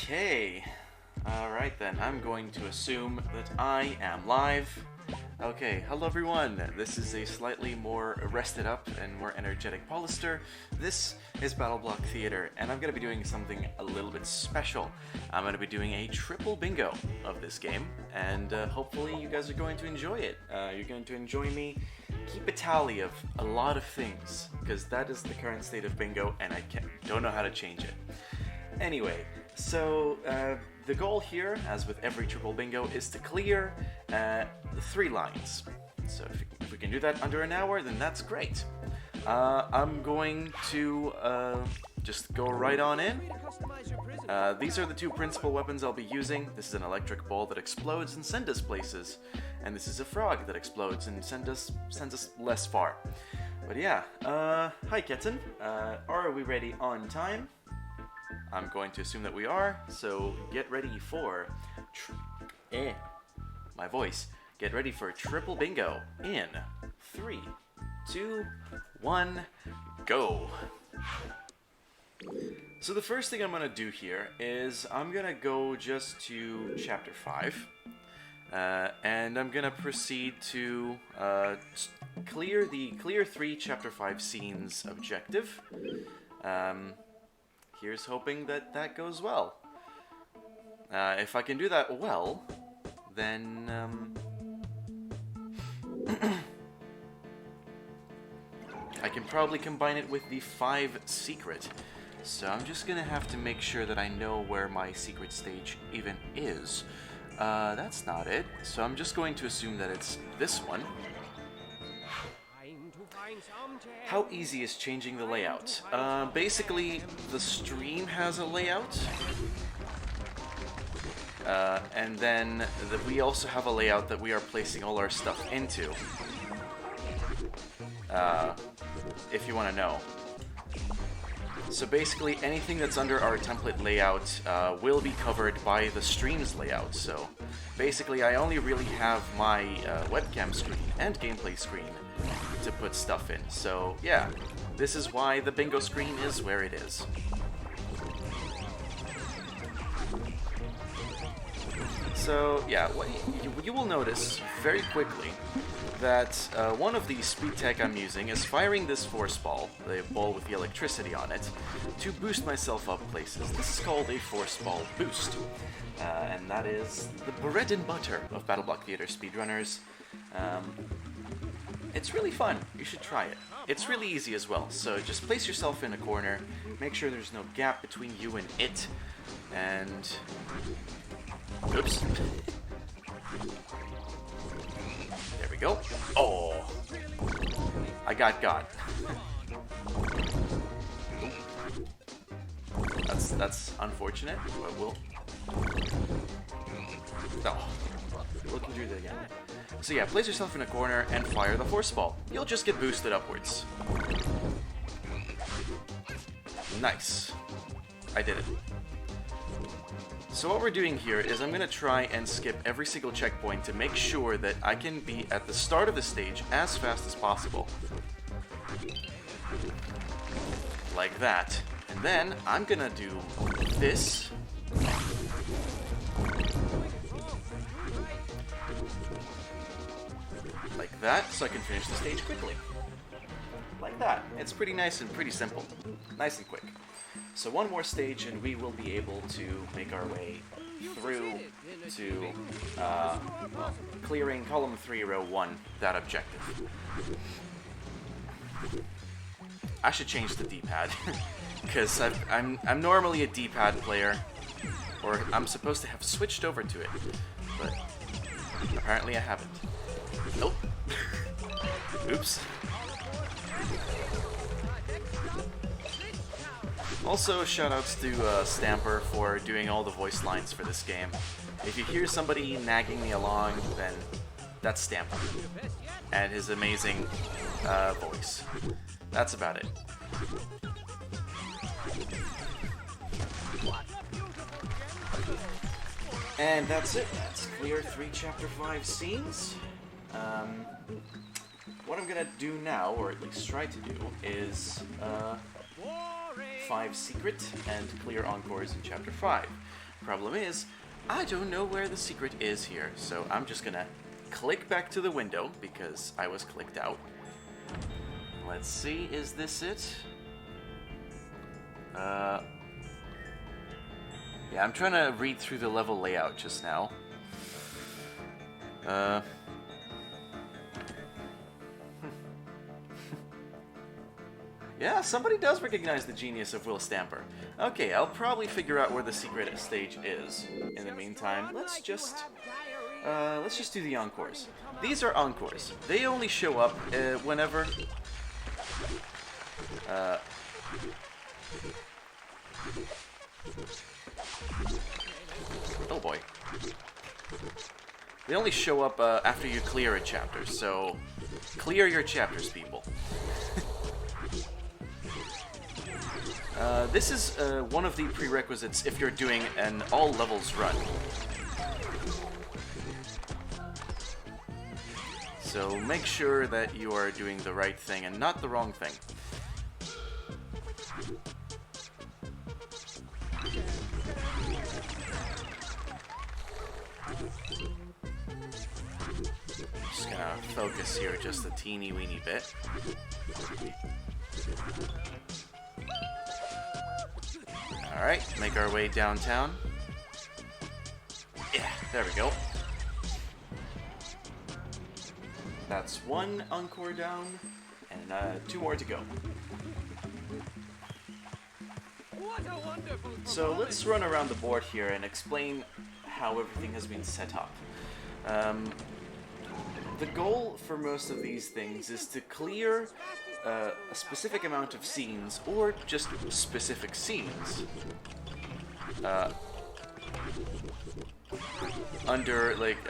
Okay. Alright then, I'm going to assume that I am live. Okay, hello everyone. This is a slightly more rested up and more energetic Paulister. This is BattleBlock Theater, and I'm going to be doing something a little bit special. I'm going to be doing a triple bingo of this game, and hopefully you guys are going to enjoy it. You're going to enjoy me keep a tally of a lot of things, because that is the current state of bingo, and I don't know how to change it. Anyway, so the goal here, as with every triple bingo, is to clear 3 lines. So if we can do that under an hour, then that's great. I'm going to just go right on in. These are the 2 principal weapons I'll be using. This is an electric ball that explodes and sends us places, and this is a frog that explodes and sends us less far. But yeah, hi Ketten. Are we ready on time? I'm going to assume that we are, so get ready for my voice. Get ready for triple bingo in 3, 2, 1, go. So the first thing I'm going to do here is I'm going to go just to chapter 5, and I'm going to proceed to clear the Clear 3 chapter 5 scenes objective. Here's hoping that that goes well. If I can do that well, then I can probably combine it with the 5 secret. So I'm just gonna have to make sure that I know where my secret stage even is. That's not it. So I'm just going to assume that it's this one. How easy is changing the layout? Basically, the stream has a layout. And then we also have a layout that we are placing all our stuff into. If you want to know. So basically, anything that's under our template layout will be covered by the stream's layout. So basically, I only really have my webcam screen and gameplay screen to put stuff in. So yeah, this is why the bingo screen is where it is. So yeah, what you will notice very quickly that one of the speed tech I'm using is firing this force ball, the ball with the electricity on it, to boost myself up places. This is called a force ball boost, and that is the bread and butter of BattleBlock Theater speedrunners. It's really fun. You should try it. It's really easy as well. So just place yourself in a corner, make sure there's no gap between you and it, and oops. There we go. Oh, I got. That's unfortunate, but we'll can do that again. So yeah, place yourself in a corner and fire the force ball. You'll just get boosted upwards. Nice. I did it. So what we're doing here is I'm going to try and skip every single checkpoint to make sure that I can be at the start of the stage as fast as possible. Like that. And then I'm going to do this. Like that, so I can finish the stage quickly. Like that. It's pretty nice and pretty simple. Nice and quick. So one more stage and we will be able to make our way through to clearing column 3, row 1, that objective. I should change the D-pad, because I'm normally a D-pad player, or I'm supposed to have switched over to it, but apparently I haven't. Nope. Oops. Also, shoutouts to Stamper for doing all the voice lines for this game. If you hear somebody nagging me along, then that's Stamper and his amazing voice. That's about it. And that's it. That's clear 3 chapter 5 scenes. What I'm gonna do now, or at least try to do, is 5 secret and clear encores in chapter 5. Problem is, I don't know where the secret is here, so I'm just gonna click back to the window because I was clicked out. Let's see, is this it? Yeah, I'm trying to read through the level layout just now. Yeah, somebody does recognize the genius of Will Stamper. Okay, I'll probably figure out where the secret stage is. In the meantime, let's just do the encores. These are encores. They only show up whenever oh boy. They only show up after you clear a chapter, so clear your chapters, people. This is one of the prerequisites if you're doing an all levels run. So make sure that you are doing the right thing and not the wrong thing. Just gonna focus here just a teeny weeny bit. Alright, make our way downtown. Yeah, there we go. That's one encore down, and 2 more to go. So let's run around the board here and explain how everything has been set up. The goal for most of these things is to clear a specific amount of scenes, or just specific scenes, under, like,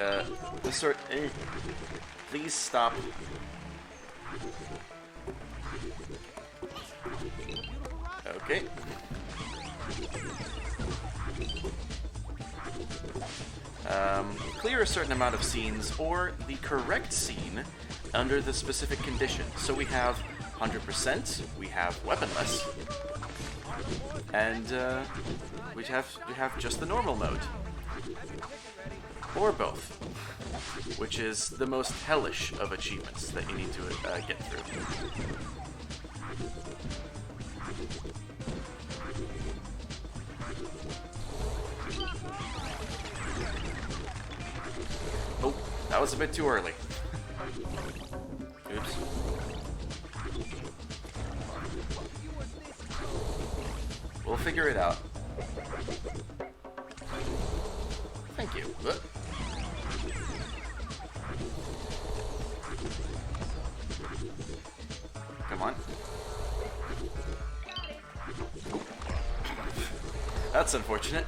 the sort... Please stop. Okay. Clear a certain amount of scenes, or the correct scene, under the specific condition. So we have 100%, we have weaponless, and we have just the normal mode. Or both, which is the most hellish of achievements that you need to get through. Oh, that was a bit too early. Oops. We'll figure it out. Thank you. Come on. That's unfortunate.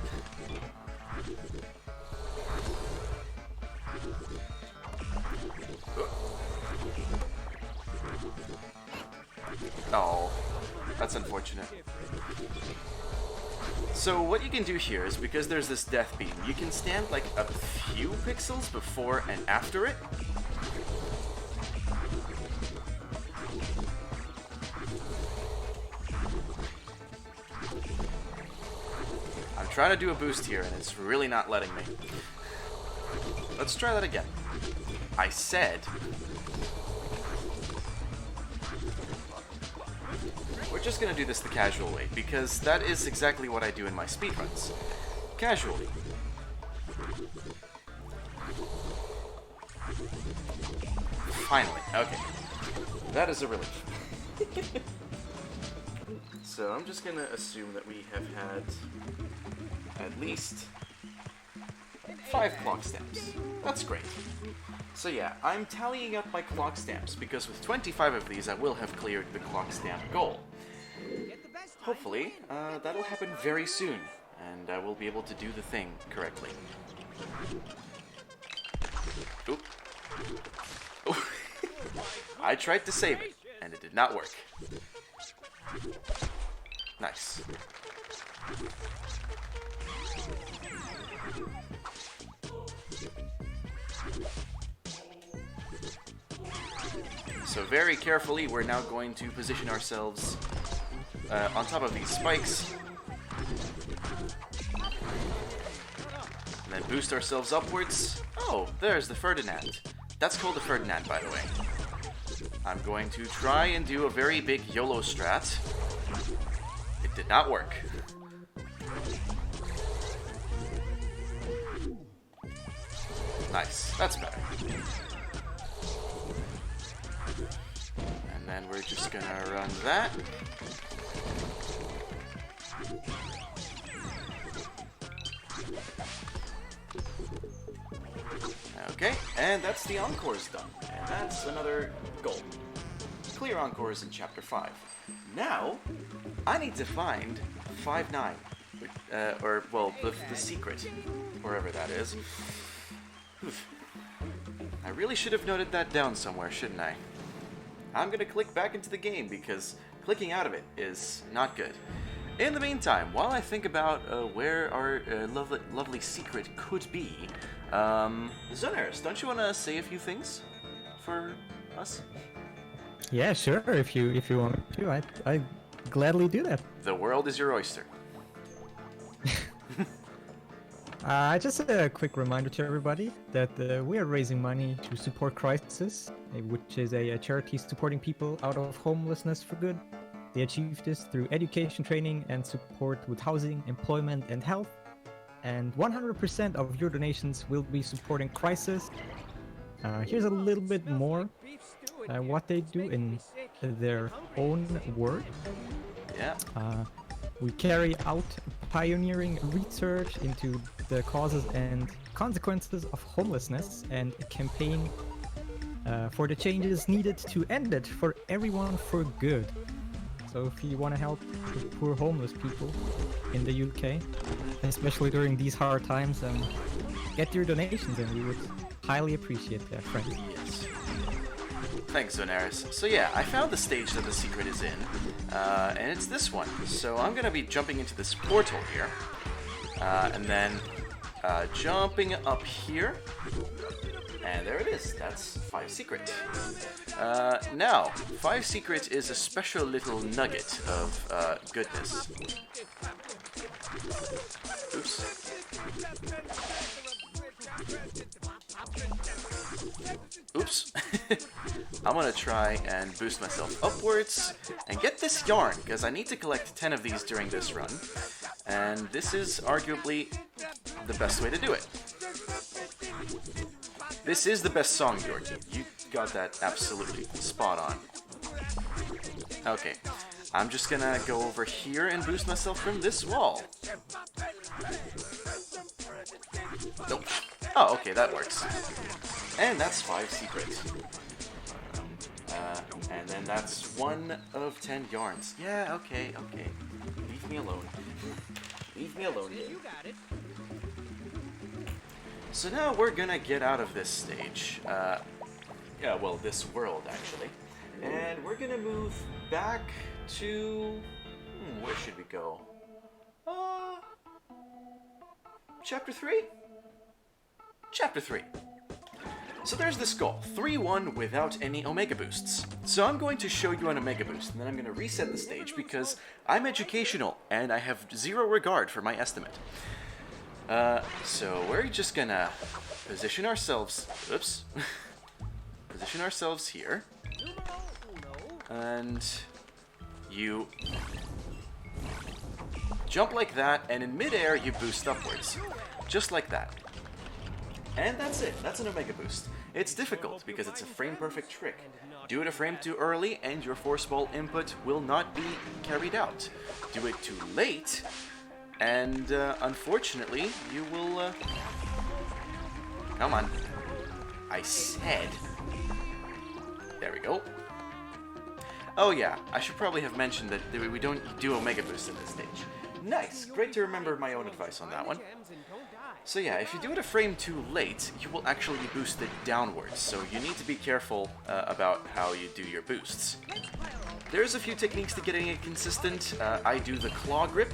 Oh, that's unfortunate. So what you can do here is, because there's this death beam, you can stand like a few pixels before and after it. I'm trying to do a boost here and it's really not letting me. Let's try that again. I said... We're just gonna do this the casual way, because that is exactly what I do in my speedruns. Casually. Finally, okay. That is a relief. So I'm just gonna assume that we have had at least 5 clock stamps. That's great. So yeah, I'm tallying up my clock stamps, because with 25 of these I will have cleared the clock stamp goal. Hopefully, that'll happen very soon, and I will be able to do the thing correctly. Oop. Oh. I tried to save it, and it did not work. Nice. So very carefully, we're now going to position ourselves on top of these spikes. boost ourselves upwards. Oh, there's the Ferdinand. That's called the Ferdinand, by the way. I'm going to try and do a very big YOLO strat. It did not work. Nice, that's better. And then we're just gonna run that. Okay, and that's the encores done. And that's another goal. Clear encores in Chapter 5. Now, I need to find 5-9. The secret. Wherever that is. I really should have noted that down somewhere, shouldn't I? I'm gonna click back into the game because clicking out of it is not good. In the meantime, while I think about where our lovely secret could be, Zonaris, don't you want to say a few things for us? Yeah, sure. If you want to, I gladly do that. The world is your oyster. Just a quick reminder to everybody that we are raising money to support Crisis, which is a charity supporting people out of homelessness for good. They achieve this through education, training, and support with housing, employment, and health. And 100% of your donations will be supporting Crisis. Here's a little bit more what they do in their own word. Yeah. We carry out pioneering research into the causes and consequences of homelessness and a campaign for the changes needed to end it for everyone for good. So if you want to help the poor homeless people in the UK, especially during these hard times, get your donations and we would highly appreciate that, friend. Yes. Thanks, Zonaris. So yeah, I found the stage that the secret is in, and it's this one. So I'm going to be jumping into this portal here, and then jumping up here, and there it is. That's 5 Secret. Now, 5 Secret is a special little nugget of goodness. Oops. Oops. I'm gonna try and boost myself upwards and get this yarn, because I need to collect 10 of these during this run. And this is arguably the best way to do it. This is the best song, Georgie. You got that absolutely spot on. Okay, I'm just gonna go over here and boost myself from this wall. Nope. Oh, okay, that works. And that's 5 secrets. And then that's 1 of 10 yarns. Yeah, okay. Leave me alone. Leave me alone. You got it. So now we're gonna get out of this stage. This world, actually. And we're gonna move back to... where should we go? Chapter 3? Chapter 3. So there's this goal, 3-1 without any Omega Boosts. So I'm going to show you an Omega Boost, and then I'm going to reset the stage because I'm educational, and I have 0 regard for my estimate. So we're just gonna position ourselves... Oops. Position ourselves here. And you jump like that, and in midair you boost upwards. Just like that. And that's it. That's an Omega Boost. It's difficult because it's a frame-perfect trick. Do it a frame too early and your force ball input will not be carried out. Do it too late and unfortunately you will... Come on. I said... There we go. Oh yeah, I should probably have mentioned that we don't do Omega Boost in this stage. Nice. Great to remember my own advice on that one. So yeah, if you do it a frame too late, you will actually be boosted downwards, so you need to be careful about how you do your boosts. There's a few techniques to getting it consistent. I do the claw grip,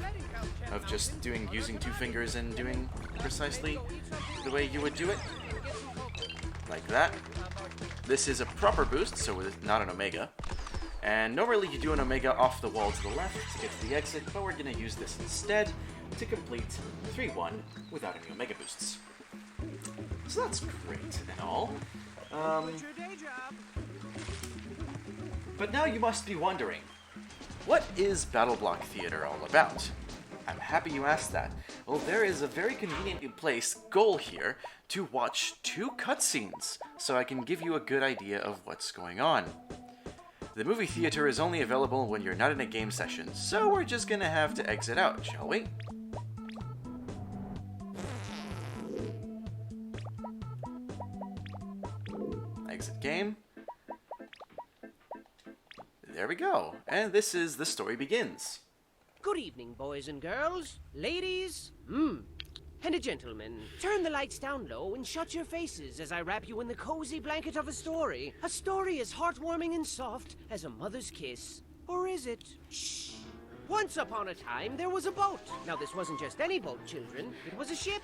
of just using 2 fingers and doing precisely the way you would do it. Like that. This is a proper boost, so it's not an Omega. And normally you do an Omega off the wall to the left to get to the exit, but we're going to use this instead to complete 3-1 without any Omega Boosts. So that's great and all. But now you must be wondering, what is BattleBlock Theater all about? I'm happy you asked that. Well, there is a very conveniently placed goal here to watch 2 cutscenes, so I can give you a good idea of what's going on. The movie theater is only available when you're not in a game session, so we're just gonna have to exit out, shall we? Exit game. There we go, and this is The Story Begins. Good evening, boys and girls, ladies, and gentlemen. Turn the lights down low and shut your faces as I wrap you in the cozy blanket of a story. A story as heartwarming and soft as a mother's kiss. Or is it? Shh. Once upon a time, there was a boat. Now, this wasn't just any boat, children. It was a ship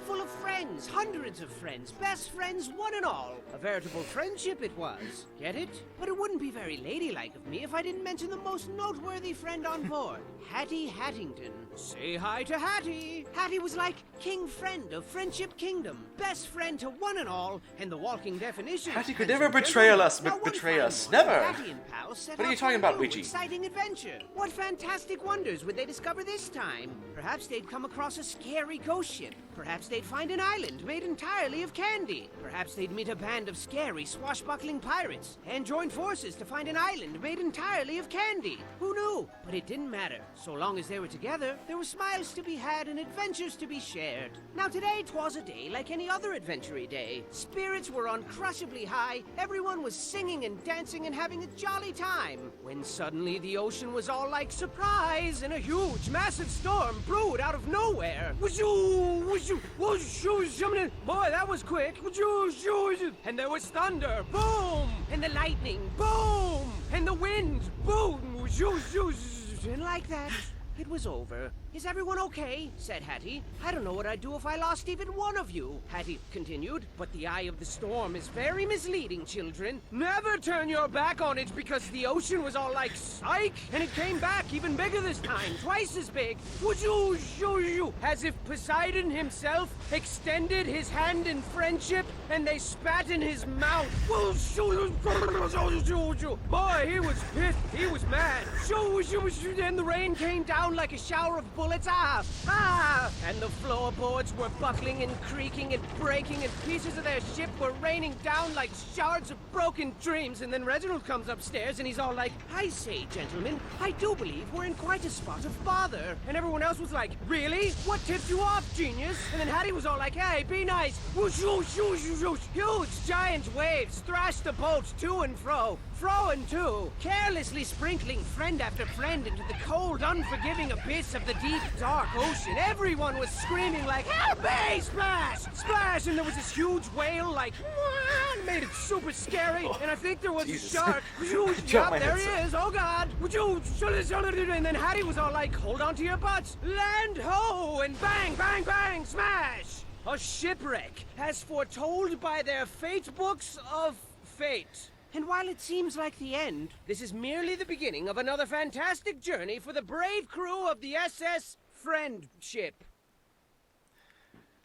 full of friends, hundreds of friends, best friends, one and all. A veritable friendship it was. Get it? But it wouldn't be very ladylike of me if I didn't mention the most noteworthy friend on board, Hattie Hattington. Say hi to Hattie. Hattie was like king friend of Friendship Kingdom, best friend to one and all, and the walking definition. Hattie could never betray us, never. Hattie and pals set What are you out talking for a about, new, Luigi? exciting adventure. What fantastic wonders would they discover this time? Perhaps they'd come across a scary ghost ship. Perhaps they'd find an island made entirely of candy. Perhaps they'd meet a band of scary, swashbuckling pirates and join forces to find an island made entirely of candy. Who knew? But it didn't matter. So long as they were together, there were smiles to be had and adventures to be shared. Now today 'twas a day like any other adventure-y day. Spirits were uncrushably high, everyone was singing and dancing and having a jolly time. When suddenly the ocean was all like surprise and a huge, massive storm brewed out of nowhere. Boy, that was quick. And there was thunder, boom! And the lightning, boom! And the wind, boom! And like that, it was over. Is everyone okay? Said Hattie. I don't know what I'd do if I lost even one of you, Hattie continued. But the eye of the storm is very misleading, children. Never turn your back on it because the ocean was all like, psych! And it came back even bigger this time, twice as big. As if Poseidon himself extended his hand in friendship and they spat in his mouth. Boy, he was pissed. He was mad. And the rain came down like a shower of bullets. And the floorboards were buckling and creaking and breaking, and pieces of their ship were raining down like shards of broken dreams. And then Reginald comes upstairs and he's all like, I say, gentlemen, I do believe we're in quite a spot of bother. And everyone else was like, really? What tipped you off, genius? And then Hattie was all like, hey, be nice. Huge giant waves thrashed the boat to and fro and to, carelessly sprinkling friend after friend into the cold, unforgiving abyss of the deep, dark ocean. Everyone was screaming like, help me! Splash! Splash! And there was this huge whale like, and made it super scary. And I think there was Jesus. a shark. Yup, there he is. Oh God. And then Hattie was all like, hold on to your butts. Land ho! And bang, bang, bang, smash! A shipwreck, as foretold by their fate books of fate. And while it seems like the end, this is merely the beginning of another fantastic journey for the brave crew of the SS Friendship.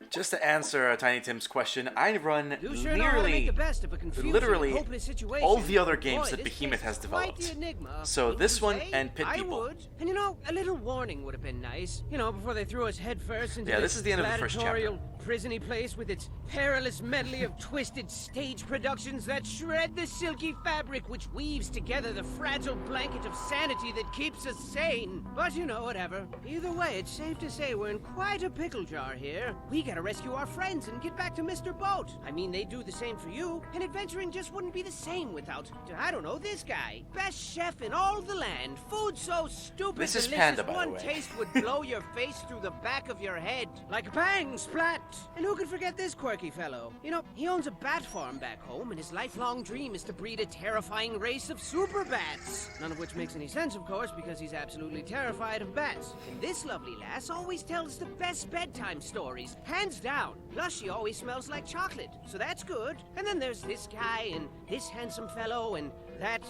Just to answer Tiny Tim's question, I run You sure know how to make the best of a confusing, literally hopeless situation. all the other games Boy, that this Behemoth place has is quite developed. the enigma. So Wouldn't this you one say? and Pit I People. would. And you know, a little warning would have been nice. You know, before they threw us headfirst into This is the end of the first chapter. gladiatorial, prison-y place with its perilous medley of twisted stage productions that shred the silky fabric which weaves together the fragile blanket of sanity that keeps us sane. But you know, whatever. Either way, it's safe to say we're in quite a pickle jar here. We gotta rescue our friends and get back to Mr. Boat. I mean, they'd do the same for you, and adventuring just wouldn't be the same without, I don't know, this guy. Best chef in all the land. Food so stupid This is delicious, Panda, by the one way. taste would blow your face through the back of your head. Like bang, splat. And who could forget this quirky fellow? You know, he owns a bat farm back home, and his lifelong dream is to breed a terrifying race of super bats. None of which makes any sense, of course, because he's absolutely terrified of bats. And this lovely lass always tells the best bedtime stories. Hands down. Plus, she always smells like chocolate, so that's good. And then there's this guy, and this handsome fellow, and That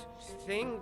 thing,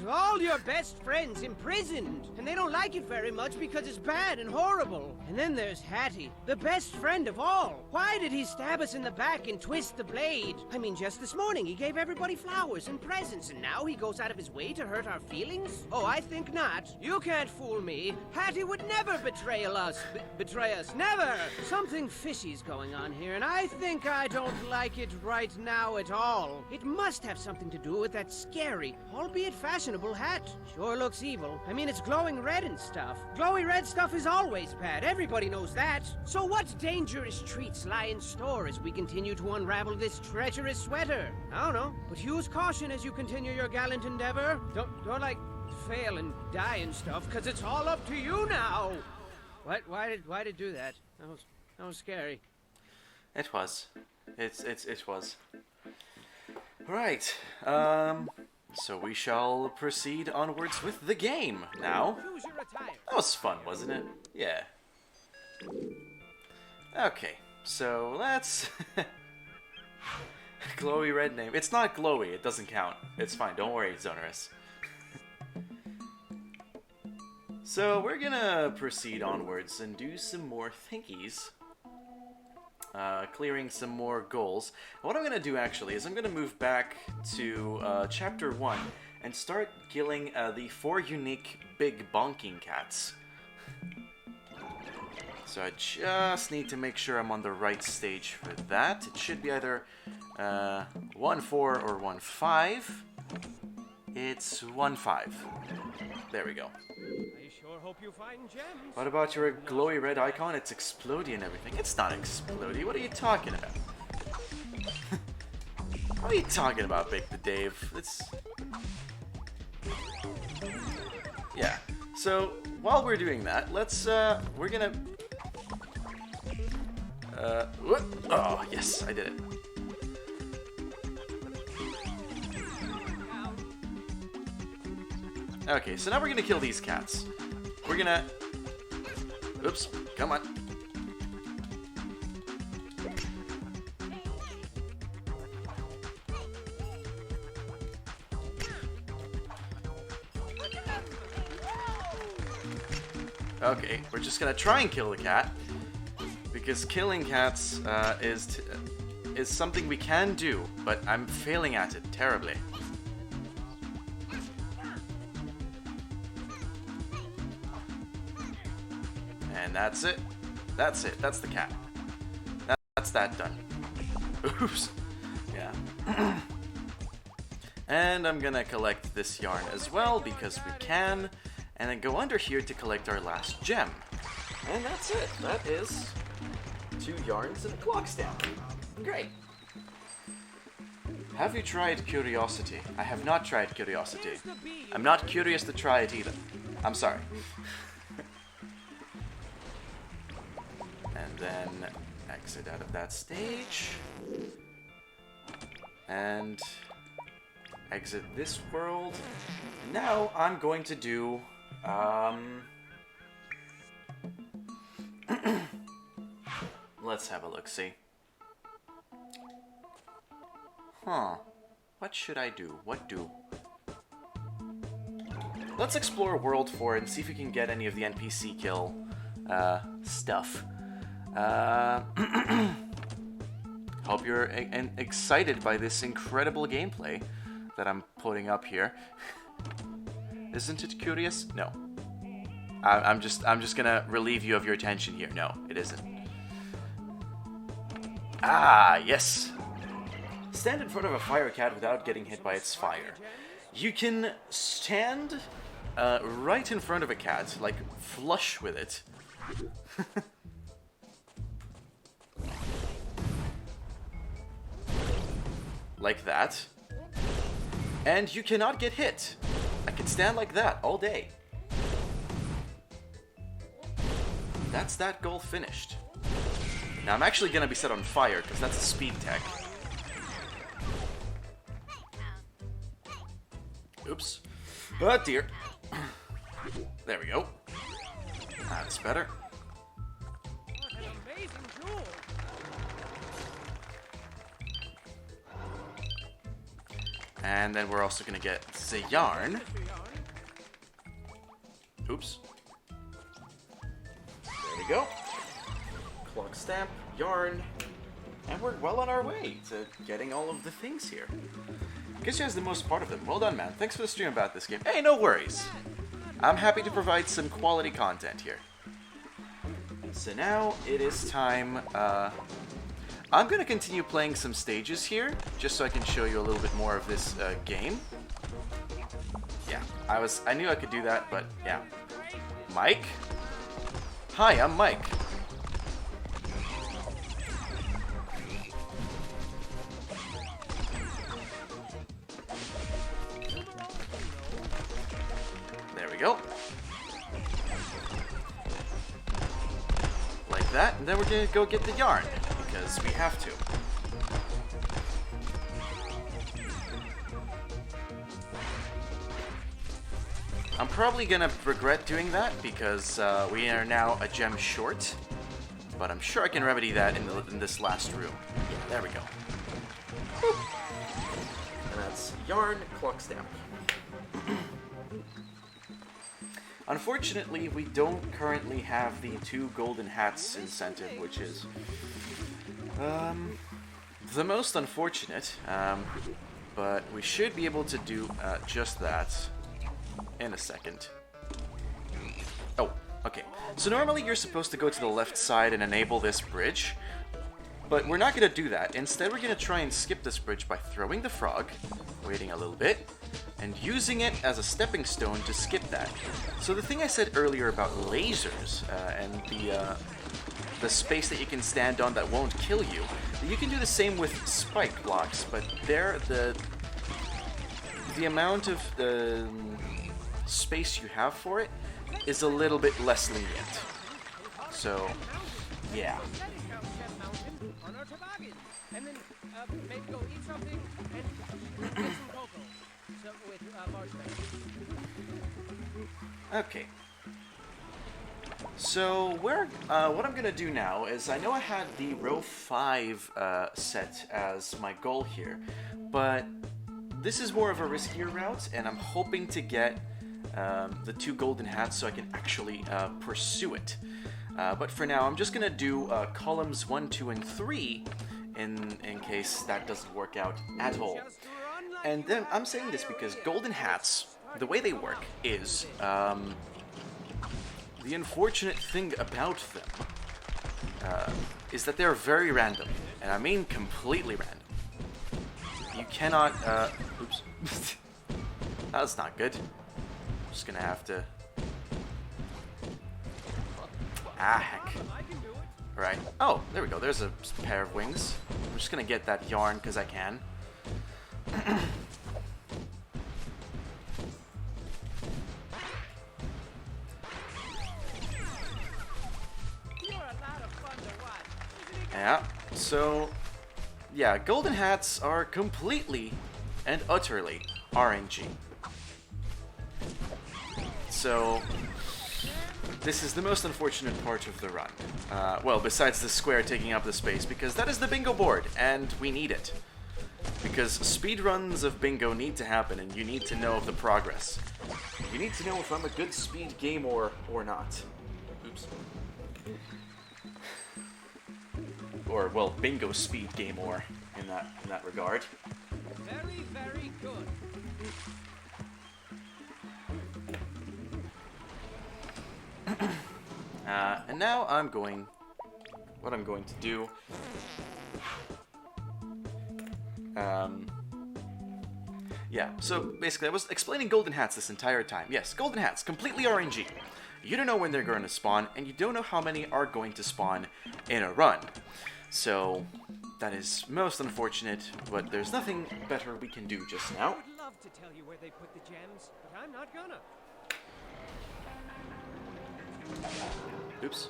all your best friends imprisoned, and they don't like it very much because it's bad and horrible. And then there's Hattie, the best friend of all. Why did he stab us in the back and twist the blade? I mean, just this morning he gave everybody flowers and presents, and now he goes out of his way to hurt our feelings? Oh, I think not. You can't fool me. Hattie would never betray us. Betray us. Never! Something fishy's going on here, and I think I don't like it right now at all. It must have something to do with that scary, albeit fashionable hat. Sure looks evil. I mean, it's glowing red and stuff. Glowy red stuff is always bad. Everybody knows that. So what dangerous treats lie in store as we continue to unravel this treacherous sweater? I don't know, but use caution as you continue your gallant endeavor. Don't like fail and die and stuff, cause it's all up to you now. What? Why did it do that? That was scary. It was. It was. Right. So we shall proceed onwards with the game now. Choose your attire. That was fun, wasn't it? Yeah. Okay. So let's. Glowy red name. It's not glowy. It doesn't count. It's fine. Don't worry, Zonerus. So we're gonna proceed onwards and do some more thinkies. Clearing some more goals. What I'm gonna do actually is I'm gonna move back to chapter 1 and start killing the 4 unique big bonking cats. So I just need to make sure I'm on the right stage for that. It should be either 1-4 or 1-5. It's 1-5. There we go. I sure hope you find gems. What about your glowy red icon? It's explodey and everything. It's not explodey. What are you talking about? What are you talking about, Big the Dave? It's... Yeah. So, while we're doing that, let's, we're gonna... Oh, yes, I did it. Okay, so now we're gonna kill these cats. We're gonna... Oops, come on. Okay, we're just gonna try and kill the cat. Because killing cats is something we can do, but I'm failing at it terribly. And that's it. That's it. That's the cat. That's that done. Oops. Yeah. And I'm gonna collect this yarn as well because we can. And then go under here to collect our last gem. And that's it. That is 2 yarns and a clock stamp. Great. Have you tried Curiosity? I have not tried Curiosity. I'm not curious to try it either. I'm sorry. And then exit out of that stage. And exit this world. Now I'm going to do... Let's have a look-see. Huh. What should I do? What do? Let's explore World 4 and see if we can get any of the NPC kill stuff. Hope you're excited by this incredible gameplay that I'm putting up here. Isn't it curious? No. I'm just gonna relieve you of your attention here. No, it isn't. Ah, yes. Stand in front of a fire cat without getting hit by its fire. You can stand right in front of a cat, like flush with it. Like that. And you cannot get hit. I can stand like that all day. That's that goal finished. Now I'm actually gonna be set on fire because that's a speed tech. Oops. Oh dear. There we go. That's better. What an amazing jewel. And then we're also gonna get the yarn. Oops. There we go. Clock stamp, yarn, and we're well on our way to getting all of the things here. Guess you has the most part of them. Well done, man. Thanks for the stream about this game. Hey, no worries. I'm happy to provide some quality content here. So now it is time. I'm gonna continue playing some stages here, just so I can show you a little bit more of this game. Yeah, I knew I could do that, but yeah. Mike? Hi, I'm Mike. There we go. Like that, and then we're gonna go get the yarn, because we have to. I'm probably gonna regret doing that because we are now a gem short, but I'm sure I can remedy that in this last room. Yeah, there we go. Boop. And that's yarn, clock stamp. Unfortunately, we don't currently have the 2 golden hats incentive, which is the most unfortunate, but we should be able to do just that in a second. Oh, okay. So normally you're supposed to go to the left side and enable this bridge, but we're not going to do that. Instead, we're going to try and skip this bridge by throwing the frog, waiting a little bit, and using it as a stepping stone to skip that. So the thing I said earlier about lasers and the space that you can stand on that won't kill you, you can do the same with spike blocks, but there the amount of space you have for it is a little bit less lenient. So, yeah. And then maybe go eat something and get some cocoa with marshmallows. Okay. So what I'm gonna do now is, I know I had the row 5 set as my goal here, but this is more of a riskier route, and I'm hoping to get the 2 golden hats so I can actually pursue it. But for now, I'm just gonna do columns 1, 2, and 3 in case that doesn't work out at all. And then I'm saying this because golden hats, the way they work is the unfortunate thing about them is that they're very random, and I mean completely random. You cannot, oops, that's not good. I'm just gonna have to, heck. Right, oh, there we go, there's a pair of wings. I'm just gonna get that yarn because I can. Yeah, so, yeah, golden hats are completely and utterly RNG. So, this is the most unfortunate part of the run. Well, besides the square taking up the space, because that is the bingo board, and we need it. Because speedruns of bingo need to happen, and you need to know of the progress. You need to know if I'm a good speed gamer or not. Oops. Or, well, bingo speed gamer in that regard. Very, very good. And now what I'm going to do, yeah, so basically I was explaining golden hats this entire time. Yes, golden hats, completely RNG. You don't know when they're going to spawn, and you don't know how many are going to spawn in a run. So, that is most unfortunate, but there's nothing better we can do just now. I would love to tell you where they put the gems, but I'm not gonna. Oops.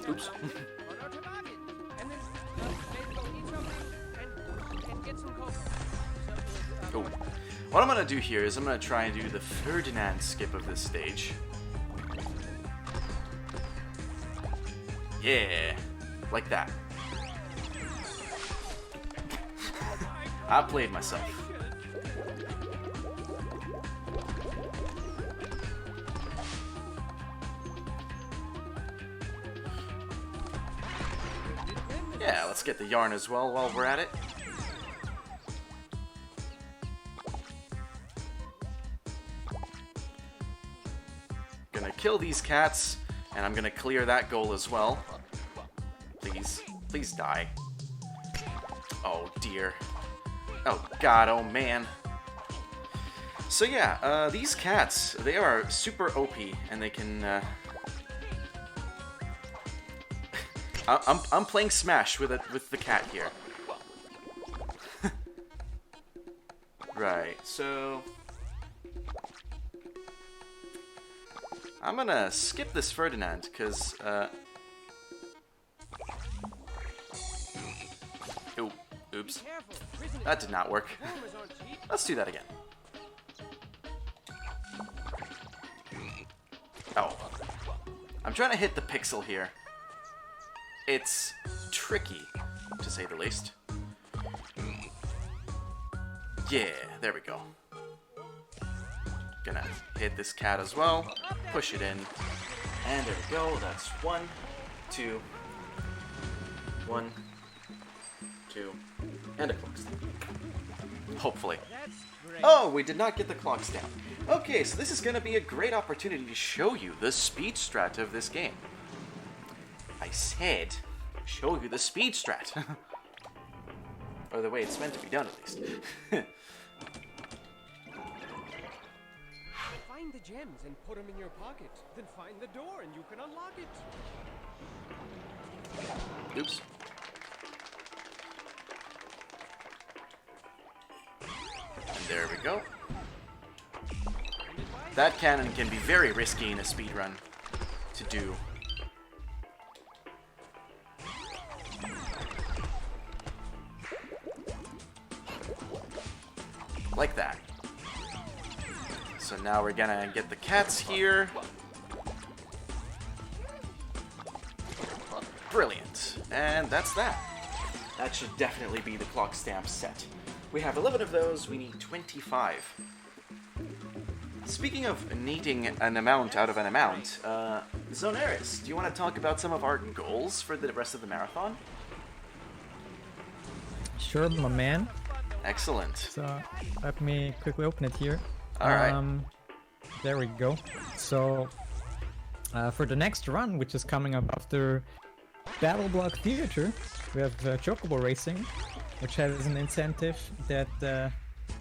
Oops. Oh. What I'm gonna do here is I'm gonna try and do the Ferdinand skip of this stage. Yeah, like that. I played myself. Yeah, let's get the yarn as well while we're at it. Gonna kill these cats, and I'm gonna clear that goal as well. Please, please die. Oh dear. Oh god, oh man. So yeah, these cats, they are super OP, and they can, I'm playing Smash with the cat here. Right, so I'm gonna skip this Ferdinand, because, oops. That did not work. Let's do that again. Oh. I'm trying to hit the pixel here. It's tricky, to say the least. Yeah, there we go. Gonna hit this cat as well, push it in, and there we go. That's 1, 2, 1, 2, and a clock stamp. Hopefully. Oh, we did not get the clock stamp. Okay, so this is gonna be a great opportunity to show you the speed strat of this game. I said, show you the speed strat. Or the way it's meant to be done, at least. Find the gems and put them in your pocket. Then find the door and you can unlock it. Oops. And there we go. That cannon can be very risky in a speedrun to do. Like that. So now we're gonna get the cats here. Brilliant. And that's that. That should definitely be the clock stamp set. We have 11 of those, we need 25. Speaking of needing an amount out of an amount, Zonaris, do you want to talk about some of our goals for the rest of the marathon? Sure, my man. Excellent. So let me quickly open it here. Alright. There we go. So for the next run, which is coming up after BattleBlock Theater, we have Chocobo Racing, which has an incentive that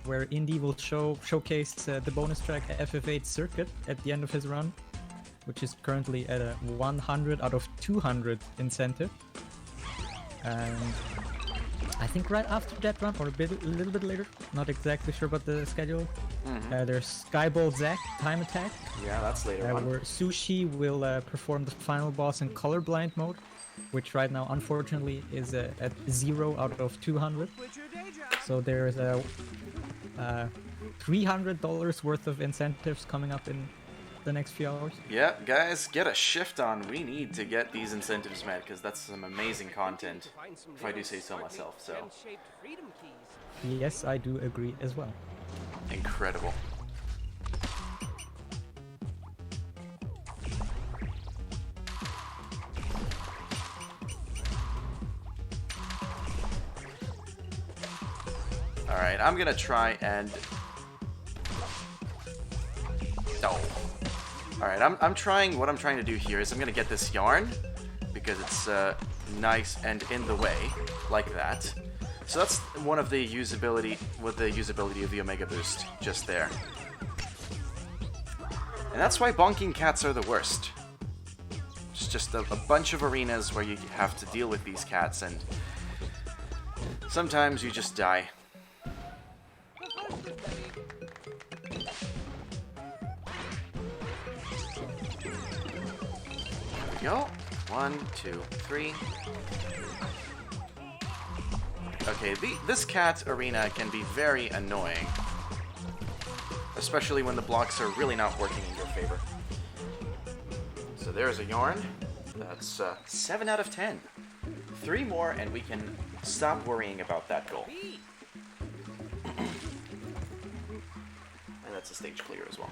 where Indy will showcase the bonus track FF8 circuit at the end of his run, which is currently at a 100 out of 200 incentive. And I think right after that run, or a little bit later, not exactly sure about the schedule, there's Skyball Zack Time Attack. Yeah, that's later on. Where Sushi will perform the final boss in colorblind mode, which right now, unfortunately, is at 0 out of 200. So there's a $300 worth of incentives coming up in the next few hours. Yeah, guys, get a shift on. We need to get these incentives met, because that's some amazing content, if I do say so myself, so. Yes, I do agree as well. Incredible. Alright, I'm gonna try and... No. Alright, I'm trying, what I'm trying to do here is I'm gonna get this yarn, because it's nice and in the way, like that. So that's one of the usability, with the usability of the Omega Boost, just there. And that's why bonking cats are the worst. It's just a bunch of arenas where you have to deal with these cats, and sometimes you just die. Go. 1, 2, 3. Okay, this cat arena can be very annoying. especially when the blocks are really not working in your favor. So there's a yarn. That's 7 out of 10. 3 more and we can stop worrying about that goal. And that's a stage clear as well.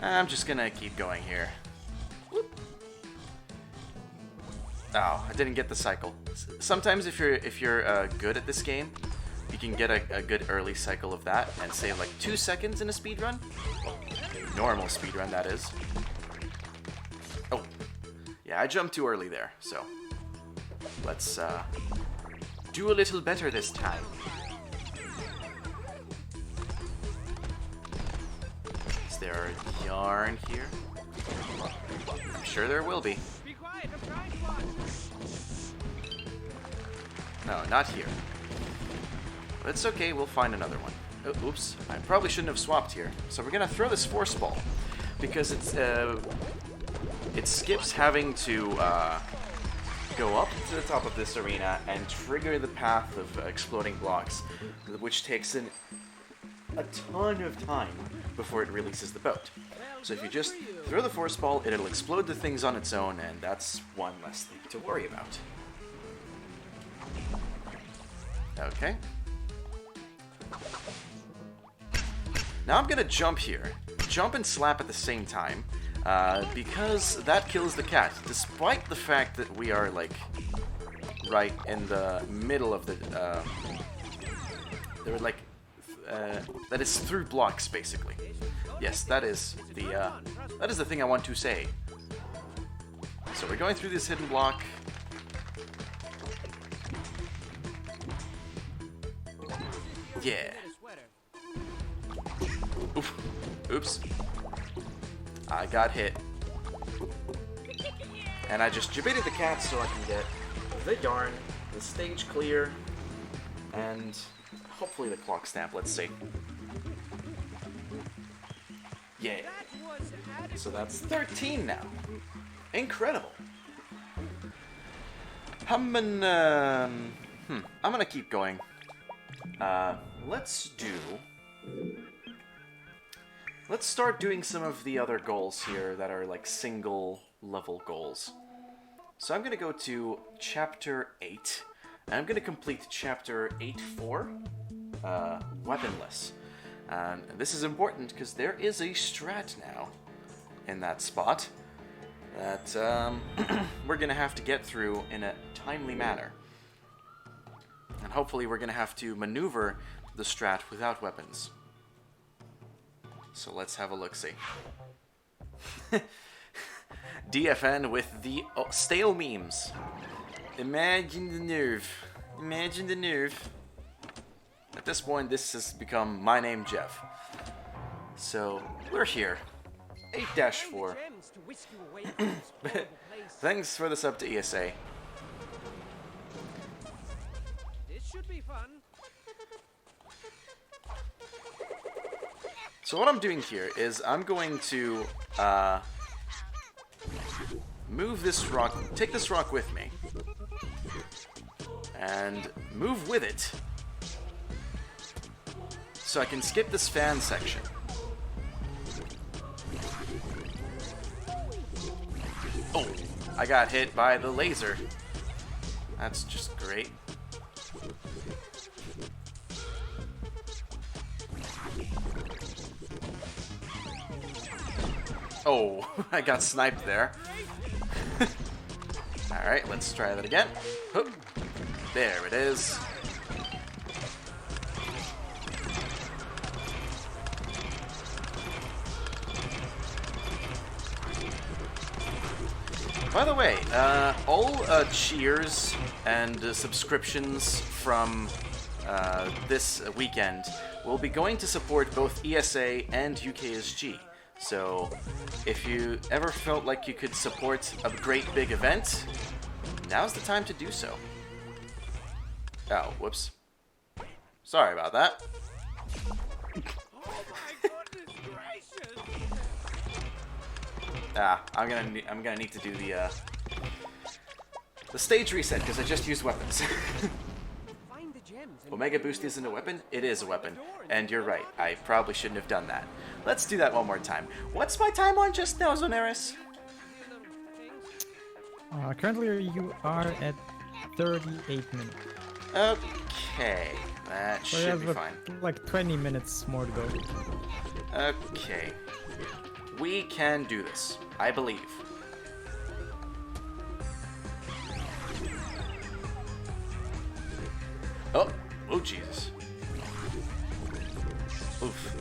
I'm just gonna keep going here. Oh, I didn't get the cycle. Sometimes if you're good at this game, you can get a good early cycle of that and save like 2 seconds in a speed run. Normal speed run, that is. Oh, yeah, I jumped too early there, so let's do a little better this time. Is there a yarn here? I'm sure there will be. Be quiet, I'm trying to watch. No, not here. But it's okay, we'll find another one. Oh, oops, I probably shouldn't have swapped here. So we're gonna throw this force ball because it skips having to go up to the top of this arena and trigger the path of exploding blocks, which takes a ton of time before it releases the boat. So if you just throw the force ball, it'll explode the things on its own, and that's one less thing to worry about. Okay. Now I'm gonna jump here. Jump and slap at the same time, because that kills the cat, despite the fact that we are, like, right in the middle of the, they're like, that is through blocks, basically. Yes, that is the thing I want to say. So we're going through this hidden block. Yeah. Oof. Oops. I got hit. And I just debated the cat so I can get the yarn, the stage clear, and hopefully the clock stamp. Let's see. Yeah. So that's 13 now. Incredible. I'm gonna keep going. Let's start doing some of the other goals here that are like single level goals. So I'm gonna go to chapter 8, and I'm gonna complete chapter 8.4, weaponless. And this is important because there is a strat now in that spot that we're gonna have to get through in a timely manner. And hopefully we're gonna have to maneuver the strat without weapons. So let's have a look-see. DFN with the stale memes. Imagine the nerve. Imagine the nerve. At this point, this has become My Name Jeff. So, we're here. 8-4. Thanks for the sub to ESA. This should be fun. So what I'm doing here is I'm going to move this rock, take this rock with me, and move with it so I can skip this fan section. Oh, I got hit by the laser. That's just great. Oh, I got sniped there. Alright, let's try that again. Hoop. There it is. By the way, all cheers and subscriptions from this weekend will be going to support both ESA and UKSG. So, if you ever felt like you could support a great big event, now's the time to do so. Oh, whoops. Sorry about that. Oh my goodness gracious! I'm gonna need to do the stage reset because I just used weapons. Find the gem. Omega Boost isn't a weapon? It is a weapon. And you're right, I probably shouldn't have done that. Let's do that one more time. What's my time on just now, Zonaris? Currently you are at 38 minutes. Okay, that So should be you fine. have like 20 minutes more to go. Okay. We can do this, I believe. Oh, oh Jesus. Oof.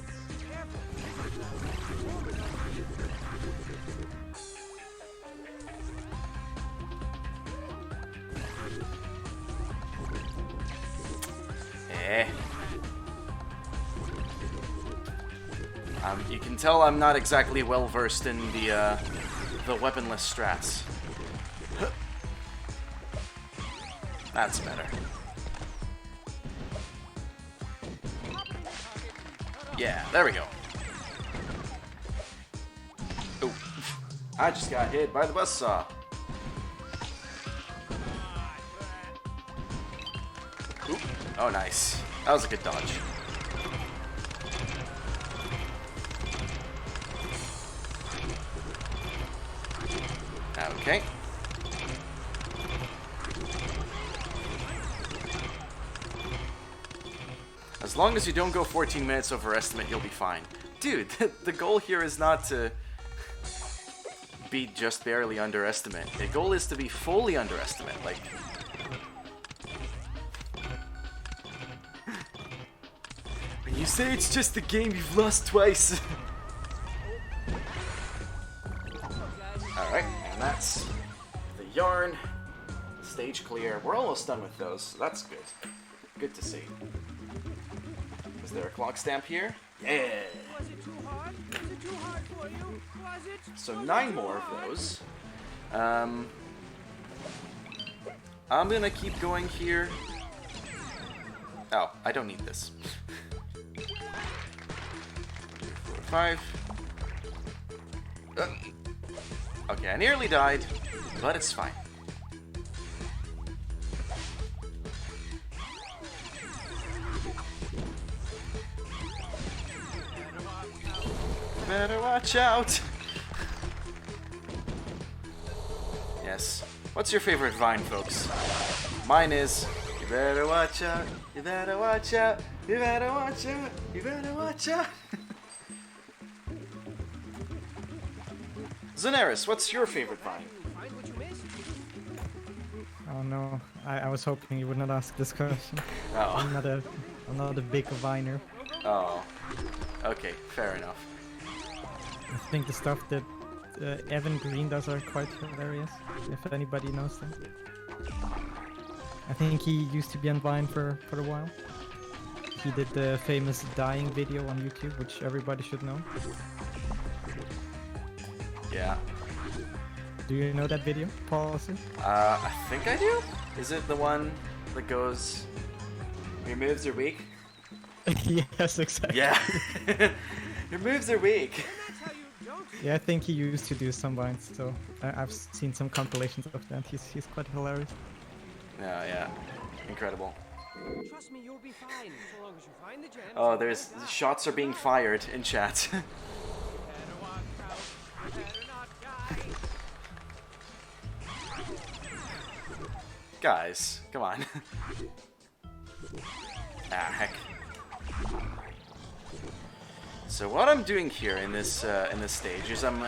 You can tell I'm not exactly well versed in the weaponless strats. That's better. Yeah, there we go. Oh, I just got hit by the buzzsaw. Oop. Oh, nice. That was a good dodge. Okay. As long as you don't go 14 minutes over estimate, you'll be fine. Dude, the goal here is not to be just barely underestimate. The goal is to be fully underestimate. Like, when you say it's just a game, you've lost twice. Alright, and that's the yarn. Stage clear. We're almost done with those, so that's good. Good to see. Is there a clock stamp here? Yeah! Was it too hard? Was it too hard for you? Was it? So 9 more of those. I'm gonna keep going here. Oh, I don't need this. 3, 4, 5. Okay, I nearly died, but it's fine. Better watch out! Yes. What's your favorite vine, folks? Mine is, you better watch out, you better watch out, you better watch out, you better watch out. Zonaris, what's your favorite vine? Find what you missed? Oh no, I was hoping you would not ask this question. Oh. I'm not a big viner. Oh. Okay, fair enough. I think the stuff that Evan Green does are quite hilarious, if anybody knows them. I think he used to be on Vine for a while. He did the famous dying video on YouTube, which everybody should know. Yeah. Do you know that video, Paulister? I think I do? Is it the one that goes, your moves are weak? Yes, exactly. Yeah. Your moves are weak. Yeah, I think he used to do some Vines, so I've seen some compilations of that. He's quite hilarious. Yeah, yeah. Incredible. Trust me, you'll be fine. So long as you find the gems. Oh, there's shots are being fired in chat. Better walk out. Better not die. Guys, come on. Ah, heck. So what I'm doing here in this stage is I'm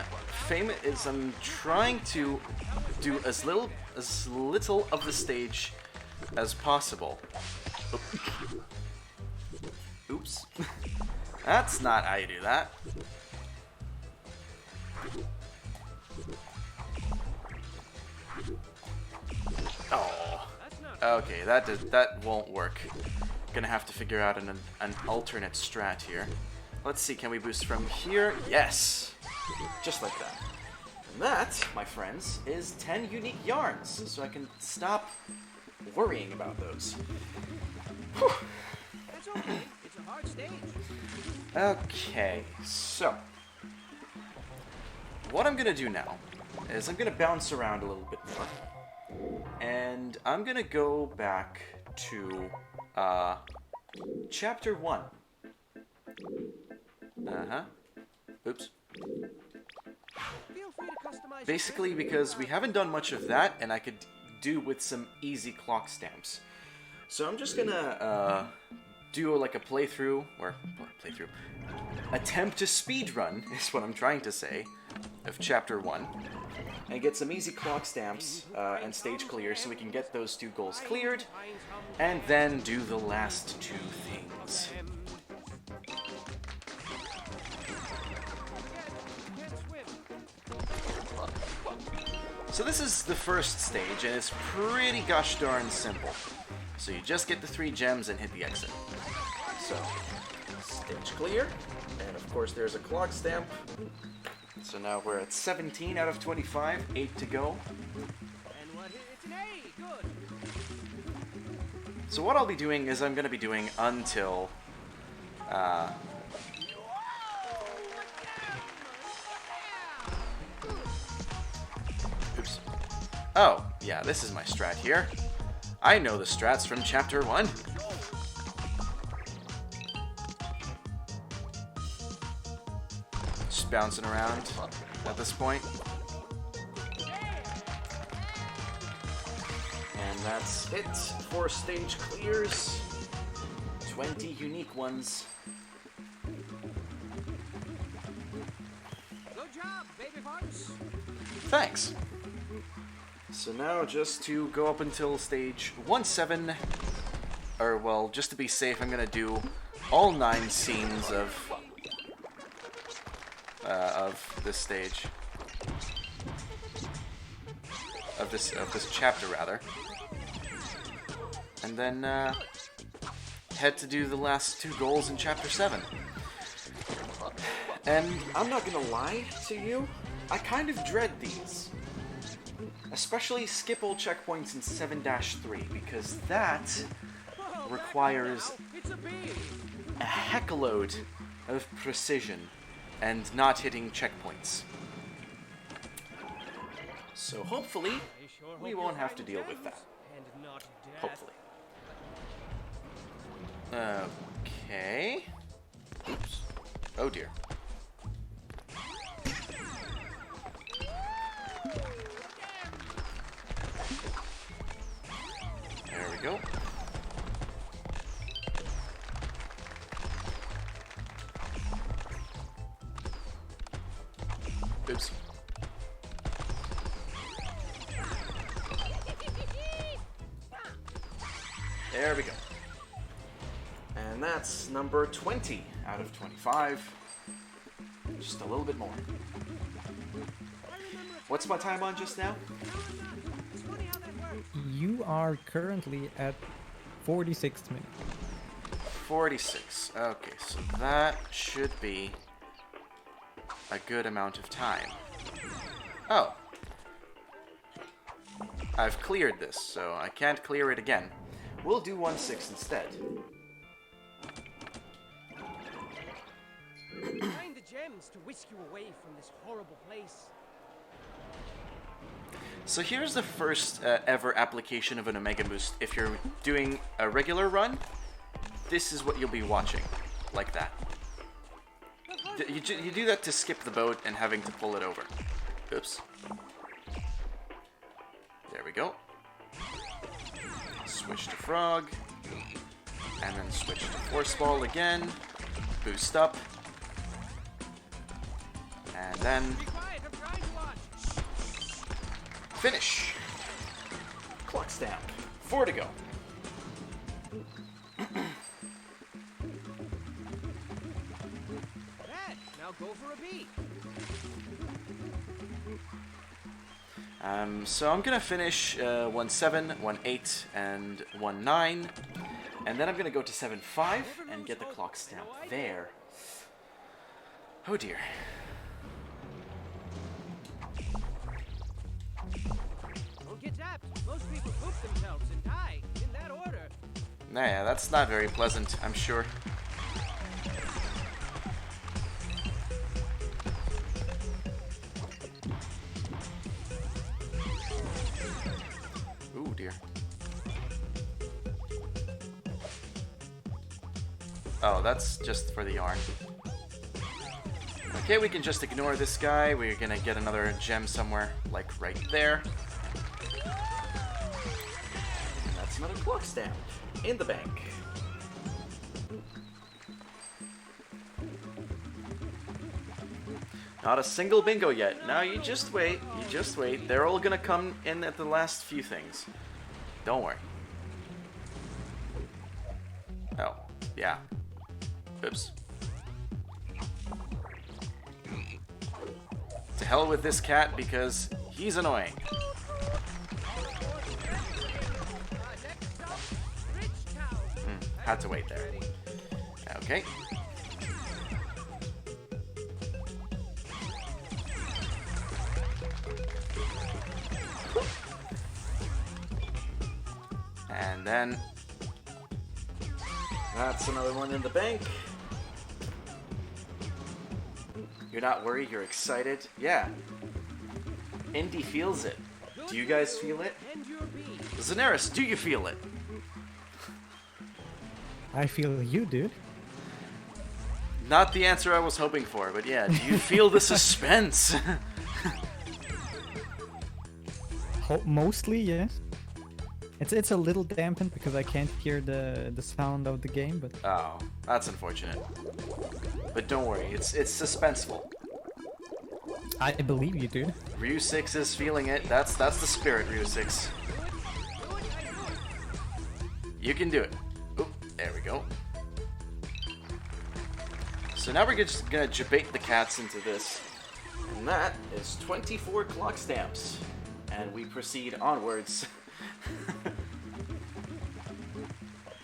trying to do as little of the stage as possible. Oops. That's not how you do that. Oh. Okay, that won't work. Gonna have to figure out an alternate strat here. Let's see, can we boost from here? Yes! Just like that. And that, my friends, is 10 unique yarns, so I can stop worrying about those. Whew. That's okay. It's a hard stage. Okay, so what I'm gonna do now is I'm gonna bounce around a little bit more, and I'm gonna go back to Chapter 1. Oops. Feel free to customize Basically your because we haven't done much of that, and I could do with some easy clock stamps. So I'm just gonna do like a playthrough, or attempt to speedrun, is what I'm trying to say, of Chapter 1. And get some easy clock stamps and stage clears so we can get those 2 goals cleared, and then do the last 2 things. So this is the first stage, and it's pretty gosh darn simple. So you just get the 3 gems and hit the exit. So, stage clear, and of course there's a clock stamp. So now we're at 17 out of 25, 8 to go. And what? It's an A. Good. So what I'll be doing is I'm going to be doing until... Oops. Oh, yeah, this is my strat here. I know the strats from Chapter 1. Just bouncing around at this point. And that's it for stage clears. 20 unique ones. Good job, baby farts. Thanks. So now just to go up until stage 1-7, or well, just to be safe, I'm gonna do all 9 scenes of this stage, of this chapter rather, and then head to do the last 2 goals in Chapter 7. And I'm not gonna lie to you, I kind of dread these. Especially skip all checkpoints in 7-3, because that requires It's a B. a heckaload of precision and not hitting checkpoints. So hopefully, I sure hope we you won't have to find deal with gems that. And not death. Hopefully. Okay. Oops. Oh dear. There we go. Oops. There we go. And that's number 20 out of 25. Just a little bit more. What's my time on just now? It's funny how that works. You are currently at 46th minute. 46. Okay, so that should be a good amount of time. Oh. I've cleared this, so I can't clear it again. We'll do 1-6 instead. Find the gems to whisk you away from this horrible place. So here's the first ever application of an Omega Boost. If you're doing a regular run, this is what you'll be watching. Like that. You do that to skip the boat and having to pull it over. Oops. There we go. Switch to frog. And then switch to force ball again. Boost up. And then Be quiet, I'm trying to watch. finish. Clock stamp. 4 to go. That, now go for a B. So I'm gonna finish 1-7, 1-8, and 1-9, and then I'm gonna go to 7-5 and get the clock stamp there. Oh dear. Don't get zapped. Most people poop themselves and die in that order. Nah, yeah, that's not very pleasant, I'm sure. Ooh dear. Oh, that's just for the yarn. Okay, we can just ignore this guy. We're gonna get another gem somewhere, like right there. And that's another clock stamp in the bank. Not a single bingo yet. Now you just wait. You just wait. They're all gonna come in at the last few things. Don't worry. Oh, yeah. Oops. To hell with this cat because he's annoying. Had to wait there. Okay. And then that's another one in the bank. You're not worried, you're excited. Yeah. Indy feels it. Do you guys feel it? Zenaris, do you feel it? I feel you, dude. Not the answer I was hoping for, but yeah, do you feel the suspense? Mostly, yes. It's a little dampened because I can't hear the sound of the game, but Oh, that's unfortunate. But don't worry, it's suspenseful. I believe you, dude. Ryu 6 is feeling it. That's the spirit, Ryu 6. You can do it. Oop, there we go. So now we're just gonna debate the cats into this. And that is 24 clock stamps. And we proceed onwards.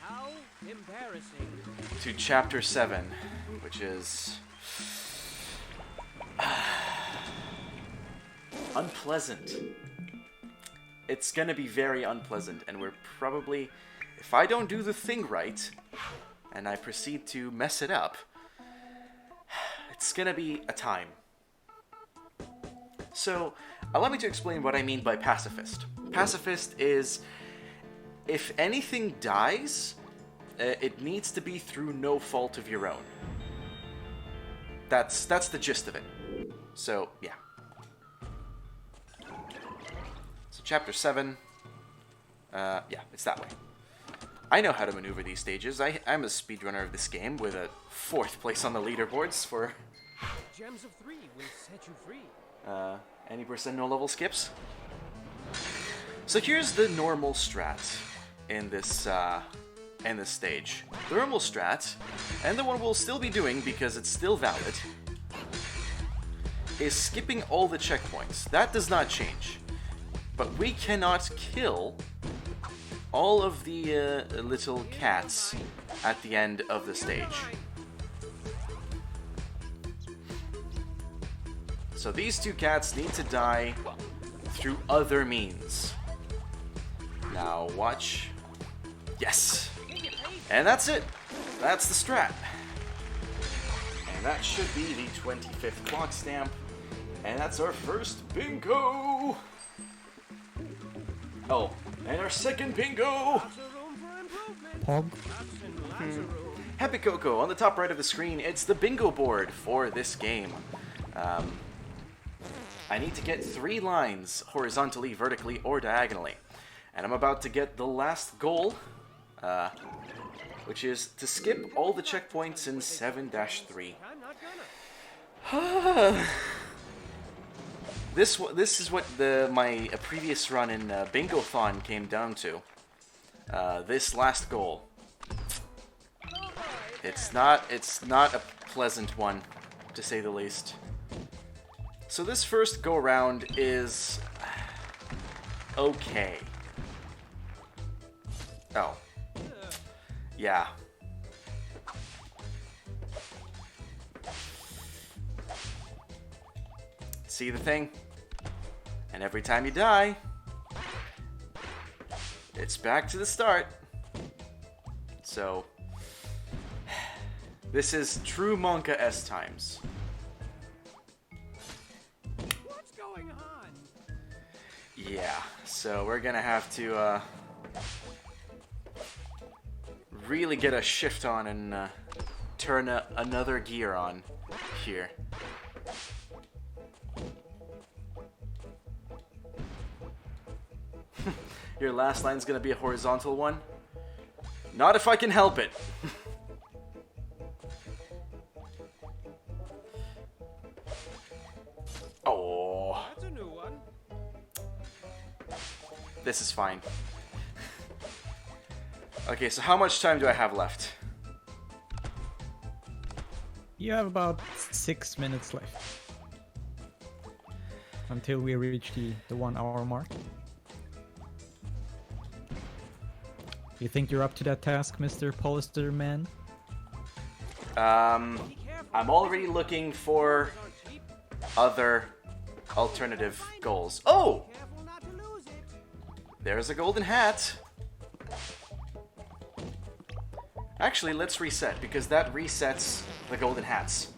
How embarrassing. To chapter 7, which is unpleasant. It's gonna be very unpleasant, and we're probably, if I don't do the thing right, and I proceed to mess it up, it's gonna be a time. So, allow me to explain what I mean by pacifist. Pacifist is, if anything dies, it needs to be through no fault of your own. That's the gist of it. So, yeah. So, chapter 7. Yeah, it's that way. I know how to maneuver these stages. I'm a speedrunner of this game with a 4th place on the leaderboards for... Gems of 3 will set you free. Any percent no level skips? So here's the normal strat in this stage. The normal strat, and the one we'll still be doing because it's still valid, is skipping all the checkpoints. That does not change. But we cannot kill all of the little cats at the end of the stage. So these 2 cats need to die through other means. Now watch. Yes. And that's it. That's the strat. And that should be the 25th clock stamp. And that's our first bingo. Oh, and our second bingo. Pog. Happy Coco, on the top right of the screen, it's the bingo board for this game. I need to get 3 lines, horizontally, vertically, or diagonally. And I'm about to get the last goal, which is to skip all the checkpoints in 7-3. This is what my previous run in Bingo-thon came down to. This last goal. It's not a pleasant one, to say the least. So this first go-around is okay. Oh. Yeah. See the thing? And every time you die, it's back to the start. So, this is true Monka S times. What's going on? Yeah, so we're gonna have to really get a shift on and turn another gear on here. Your last line's gonna be a horizontal one? Not if I can help it. Oh. That's a new one. This is fine. Okay, so how much time do I have left? You have about 6 minutes left. Until we reach the 1 hour mark. You think you're up to that task, Mr. Paulister man? I'm already looking for other alternative goals. Oh! Careful not to lose it. There's a golden hat. Actually, let's reset, because that resets the golden hats.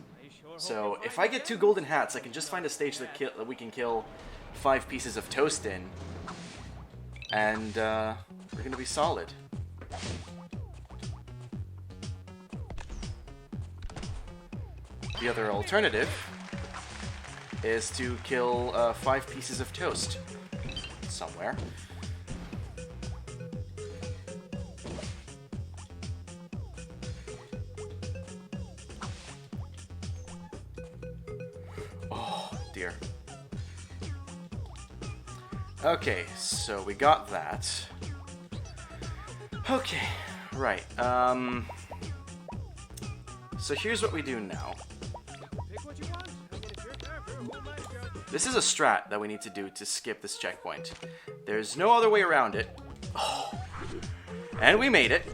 So, if I get 2 golden hats, I can just find a stage that we can kill 5 pieces of toast in. And, we're gonna be solid. The other alternative is to kill 5 pieces of toast somewhere. Oh, dear. Okay, so we got that. Okay, right. So here's what we do now. Pick what you want. And if you're careful, hold my shot. This is a strat that we need to do to skip this checkpoint. There's no other way around it. Oh. And we made it.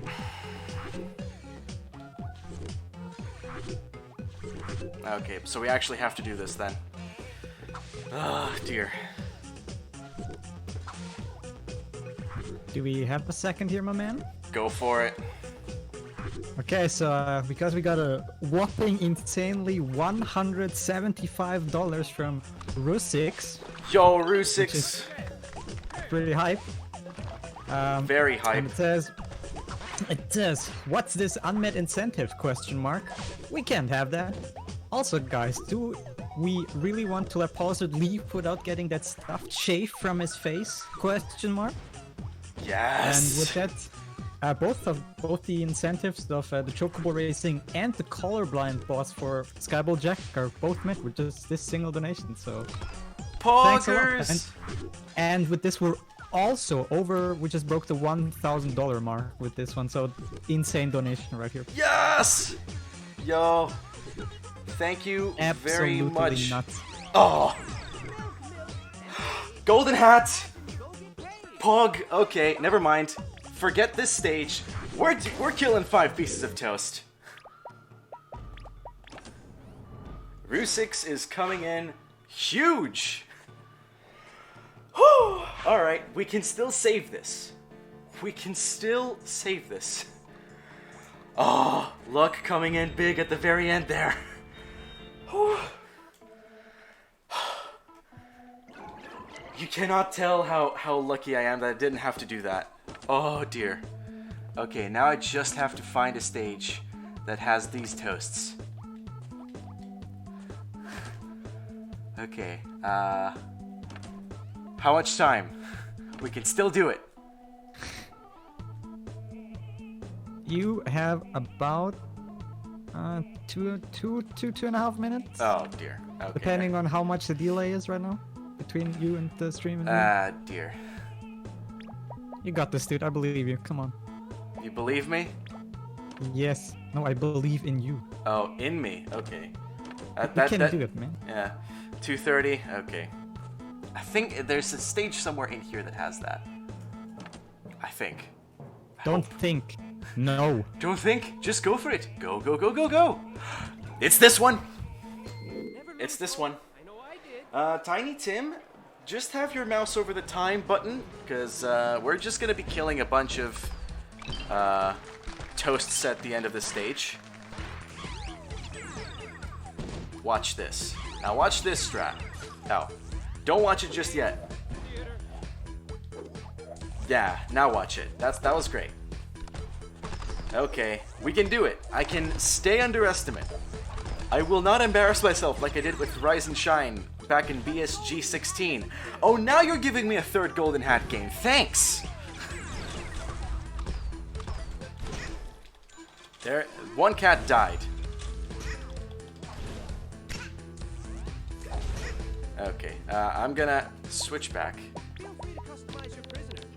Okay, so we actually have to do this then. Oh, dear. Do we have a second here, my man? Go for it. Okay, so because we got a whopping insanely $175 from Rusix, Yo, which Rusix. is pretty hype. Very And hype. it says, what's this unmet incentive, question mark? We can't have that. Also, guys, do we really want to let Paulister leave without getting that stuffed shave from his face, question mark? Yes. And with that, both the incentives of the Chocobo Racing and the colorblind boss for Skyball Jack are both met with just this single donation. So thanks a lot. Poggers. And with this, we're also over. We just broke the $1,000 mark with this one. So insane donation right here. Yes. Yo. Thank you very Absolutely much. nuts. Oh. Golden hat. Pog. Okay, never mind. Forget this stage. We're killing 5 pieces of toast. Rusix is coming in huge. Whew. All right, we can still save this. We can still save this. Oh, luck coming in big at the very end there. Whew. You cannot tell how lucky I am that I didn't have to do that. Oh dear. Okay, now I just have to find a stage that has these toasts. Okay, how much time? We can still do it. You have about 2.5 minutes, Oh dear. Okay. depending on how much the delay is right now between you and the stream. And me. Ah, dear. You got this, dude. I believe you. Come on. You believe me? Yes. No, I believe in you. Oh, in me. Okay. You can do it, man. Yeah. 2:30. Okay. I think there's a stage somewhere in here that has that. I think. Don't think. No. Don't think. Just go for it. Go, go, go, go, go. It's this one. It's this one. I know I did. Tiny Tim, just have your mouse over the time button, because we're just going to be killing a bunch of toasts at the end of the stage. Watch this. Now watch this strat. Oh, don't watch it just yet. Yeah, now watch it. That was great. Okay, we can do it. I can stay under estimate. I will not embarrass myself like I did with Rise and Shine back in BSG 16. Oh, now you're giving me a third golden hat game. Thanks! There, one cat died. Okay, I'm gonna switch back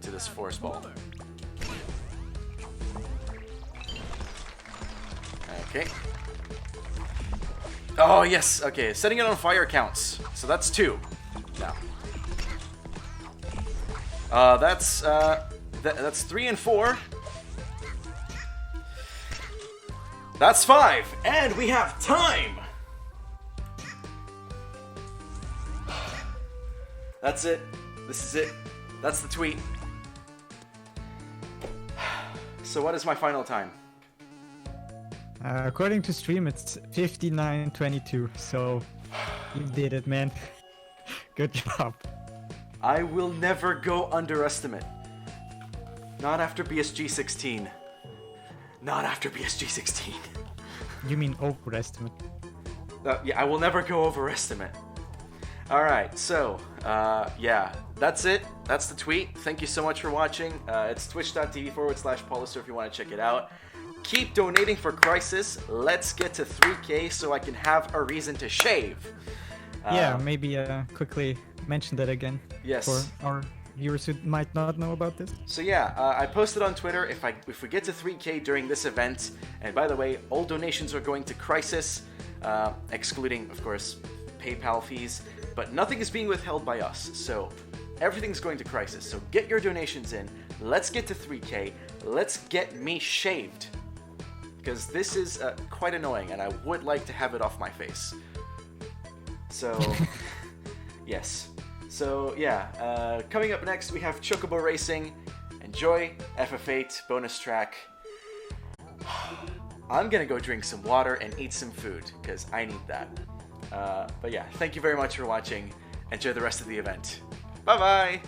to this force ball. Okay. Oh, yes. Okay, setting it on fire counts. So that's 2 now. That's 3 and 4. That's 5. And we have time. That's it. This is it. That's the tweet. So what is my final time? According to stream, it's 59:22. So you did it, man. Good job. I will never go underestimate. Not after BSG 16. Not after BSG 16. You mean overestimate? Yeah, I will never go overestimate. Alright, so, yeah, that's it. That's the tweet. Thank you so much for watching. It's twitch.tv/Paulister if you want to check it out. Keep donating for Crisis. Let's get to 3K so I can have a reason to shave. Yeah, maybe quickly mention that again. Yes. For our viewers who might not know about this. So yeah, I posted on Twitter if we get to 3K during this event, and by the way, all donations are going to Crisis, excluding, of course, PayPal fees, but nothing is being withheld by us, so everything's going to Crisis. So get your donations in. Let's get to 3K. Let's get me shaved. Because this is quite annoying, and I would like to have it off my face. So, yes. So, yeah. Coming up next, we have Chocobo Racing. Enjoy FF8 bonus track. I'm gonna go drink some water and eat some food, because I need that. But yeah, thank you very much for watching. Enjoy the rest of the event. Bye-bye!